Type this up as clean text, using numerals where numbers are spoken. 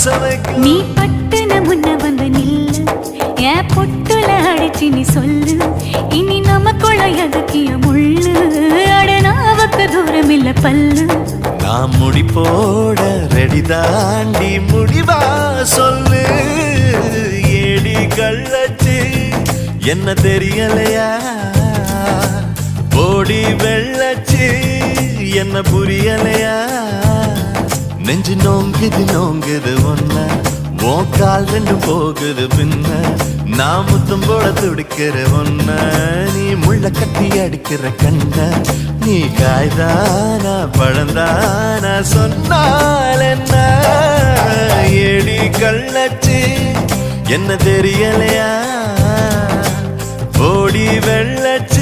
நீ பட்டுன முன்ன வந்து நில்லு ஏன் பொட்டுல அடிச்சு நீ சொல்லு இனி நமக்குள்ள எதுக்கிய முள்ளு அடனாவுக்கு தூரம் இல்ல பல்லு நான் முடி போட ரெடி தாண்டி முடிவா சொல்லு ஏடி கள்ளச்சு என்ன தெரியலையா போடி வெள்ளச்சு என்ன புரியலையா நெஞ்சு நோங்குது ஒன்ன உன் கால் ரெண்டு போகுது பின்ன நான் முத்தம் போட துடிக்கிற ஒன்ன நீ முள்ள கட்டி அடிக்கிற கண்ண நீ காய்தானா பழந்தானா சொன்னால் என்ன ஏடி கள்ளச்சு என்ன தெரியலையா ஓடி வெள்ளச்சு